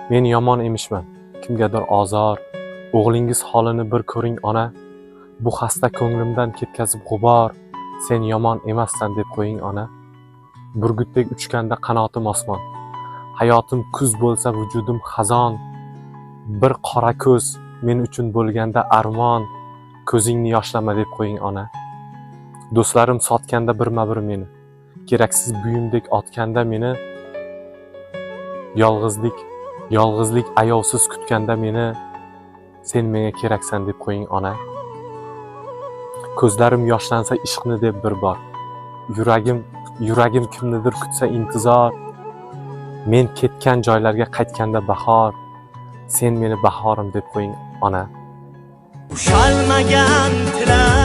Men yomon emishman, kimgadir ozor. O'g'lingiz holini bir ko'ring ona. Bu xasta ko'nglimdan ketkazib g'ubor. Sen yomon emassan deb qo'ying ona. Burgutdek uchganda qanotim osmon. Hayotim kuz bo'lsa vujudim xazon. Bir qora ko'z men uchun bo'lganda armon. Ko'zingni yoshlama deb qo'ying ona. Do'stlarim sotganda birma-bir meni. Keraksiz buyumdek otganda meni. Yolg'izlik ayovsiz kutganda meni. Sen menga keraksan deb qo'ying ona. Ko'zlarim yoshlansa ishqni deb bir bor. Yuragim kimnidir kutsa intizor. Men ketgan joylarga qaytganda bahor. Sen meni bahorim deb qo'ying ona. Ushalmagan tilar